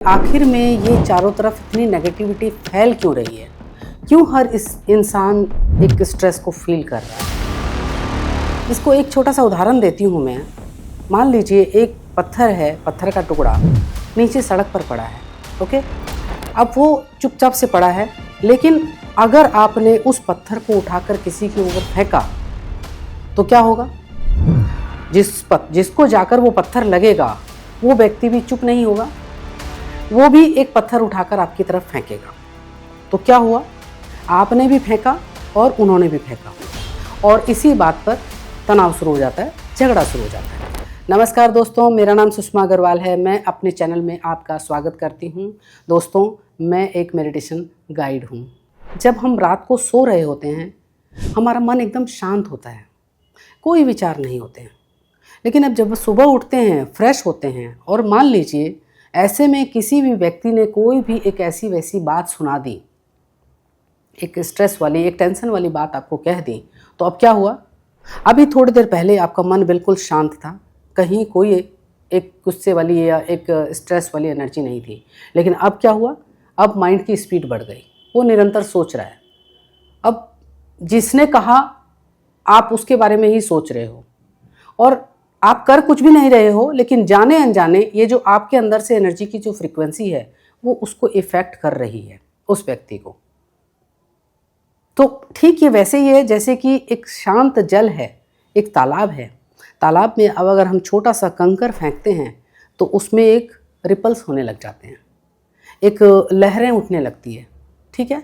आखिर में ये चारों तरफ इतनी नेगेटिविटी फैल क्यों रही है? क्यों हर इस इंसान एक स्ट्रेस को फील कर रहा है? इसको एक छोटा सा उदाहरण देती हूँ मैं। मान लीजिए एक पत्थर है, पत्थर का टुकड़ा नीचे सड़क पर पड़ा है, ओके? अब वो चुपचाप से पड़ा है, लेकिन अगर आपने उस पत्थर को उठाकर किसी के ऊपर फेंका तो क्या होगा? जिसको जाकर वो पत्थर लगेगा वो व्यक्ति भी चुप नहीं होगा, वो भी एक पत्थर उठाकर आपकी तरफ फेंकेगा। तो क्या हुआ? आपने भी फेंका और उन्होंने भी फेंका, और इसी बात पर तनाव शुरू हो जाता है, झगड़ा शुरू हो जाता है। नमस्कार दोस्तों, मेरा नाम सुषमा अग्रवाल है। मैं अपने चैनल में आपका स्वागत करती हूँ। दोस्तों, मैं एक मेडिटेशन गाइड हूँ। जब हम रात को सो रहे होते हैं, हमारा मन एकदम शांत होता है, कोई विचार नहीं होते हैं। लेकिन अब जब सुबह उठते हैं, फ्रेश होते हैं, और मान लीजिए ऐसे में किसी भी व्यक्ति ने कोई भी एक ऐसी वैसी बात सुना दी, एक स्ट्रेस वाली, एक टेंशन वाली बात आपको कह दी, तो अब क्या हुआ? अभी थोड़ी देर पहले आपका मन बिल्कुल शांत था, कहीं कोई एक गुस्से वाली या एक स्ट्रेस वाली एनर्जी नहीं थी। लेकिन अब क्या हुआ? अब माइंड की स्पीड बढ़ गई, वो निरंतर सोच रहा है। अब जिसने कहा आप उसके बारे में ही सोच रहे हो, और आप कर कुछ भी नहीं रहे हो, लेकिन जाने अनजाने ये जो आपके अंदर से एनर्जी की जो फ्रीक्वेंसी है वो उसको इफेक्ट कर रही है, उस व्यक्ति को। तो ठीक ये वैसे ही है जैसे कि एक शांत जल है, एक तालाब है। तालाब में अब अगर हम छोटा सा कंकर फेंकते हैं तो उसमें एक रिपल्स होने लग जाते हैं, एक लहरें उठने लगती है, ठीक है?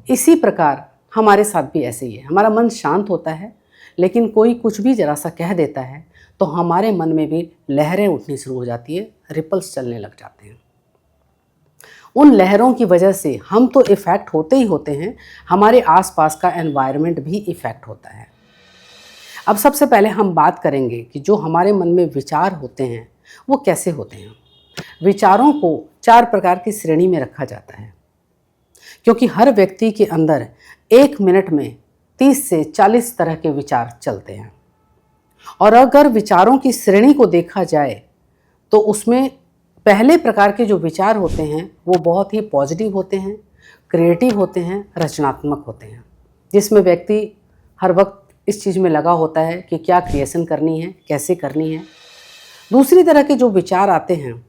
इसी प्रकार हमारे साथ भी ऐसे ही है। हमारा मन शांत होता है, लेकिन कोई कुछ भी जरा सा कह देता है तो हमारे मन में भी लहरें उठनी शुरू हो जाती है, रिपल्स चलने लग जाते हैं। उन लहरों की वजह से हम तो इफ़ेक्ट होते ही होते हैं, हमारे आसपास का एनवायरनमेंट भी इफ़ेक्ट होता है। अब सबसे पहले हम बात करेंगे कि जो हमारे मन में विचार होते हैं वो कैसे होते हैं। विचारों को 4 प्रकार की श्रेणी में रखा जाता है, क्योंकि हर व्यक्ति के अंदर 1 मिनट में 30 से 40 तरह के विचार चलते हैं। और अगर विचारों की श्रेणी को देखा जाए तो उसमें पहले प्रकार के जो विचार होते हैं वो बहुत ही पॉजिटिव होते हैं, क्रिएटिव होते हैं, रचनात्मक होते हैं, जिसमें व्यक्ति हर वक्त इस चीज़ में लगा होता है कि क्या क्रिएशन करनी है, कैसे करनी है। दूसरी तरह के जो विचार आते हैं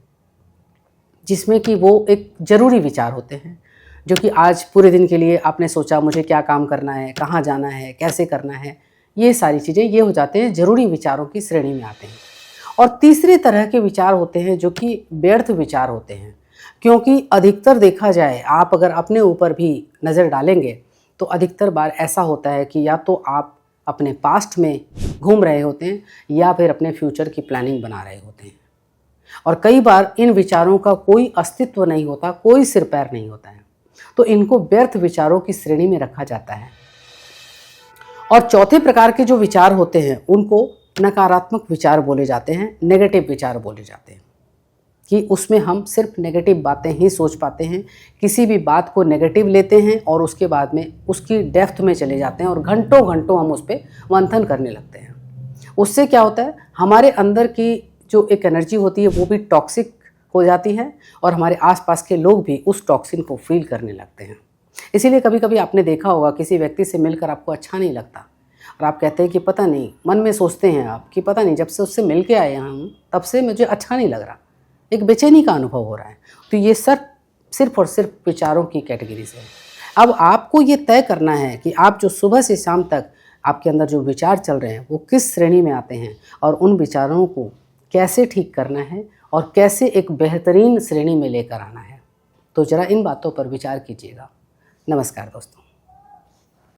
जिसमें कि वो एक ज़रूरी विचार होते हैं, जो कि आज पूरे दिन के लिए आपने सोचा मुझे क्या काम करना है, कहाँ जाना है, कैसे करना है, ये सारी चीज़ें ये हो जाते हैं, ज़रूरी विचारों की श्रेणी में आते हैं। और तीसरे तरह के विचार होते हैं जो कि व्यर्थ विचार होते हैं, क्योंकि अधिकतर देखा जाए, आप अगर अपने ऊपर भी नज़र डालेंगे तो अधिकतर बार ऐसा होता है कि या तो आप अपने पास्ट में घूम रहे होते हैं या फिर अपने फ्यूचर की प्लानिंग बना रहे होते हैं। और कई बार इन विचारों का कोई अस्तित्व नहीं होता, कोई सिर पैर नहीं होता है, तो इनको व्यर्थ विचारों की श्रेणी में रखा जाता है। और चौथे प्रकार के जो विचार होते हैं उनको नकारात्मक विचार बोले जाते हैं, नेगेटिव विचार बोले जाते हैं, कि उसमें हम सिर्फ नेगेटिव बातें ही सोच पाते हैं, किसी भी बात को नेगेटिव लेते हैं और उसके बाद में उसकी डेप्थ में चले जाते हैं और घंटों घंटों हम उस पर मंथन करने लगते हैं। उससे क्या होता है? हमारे अंदर की जो एक एनर्जी होती है वो भी टॉक्सिक हो जाती है, और हमारे आसपास के लोग भी उस टॉक्सिन को फील करने लगते हैं। इसीलिए कभी कभी आपने देखा होगा किसी व्यक्ति से मिलकर आपको अच्छा नहीं लगता, और आप कहते हैं कि पता नहीं, मन में सोचते हैं आप कि पता नहीं, जब से उससे मिल के आए हम तब से मुझे अच्छा नहीं लग रहा, एक बेचैनी का अनुभव हो रहा है। तो ये सिर्फ और सिर्फ विचारों की कैटेगरी से है। अब आपको ये तय करना है कि आप जो सुबह से शाम तक आपके अंदर जो विचार चल रहे हैं वो किस श्रेणी में आते हैं, और उन विचारों को कैसे ठीक करना है और कैसे एक बेहतरीन श्रेणी में लेकर आना है। तो ज़रा इन बातों पर विचार कीजिएगा। नमस्कार दोस्तों।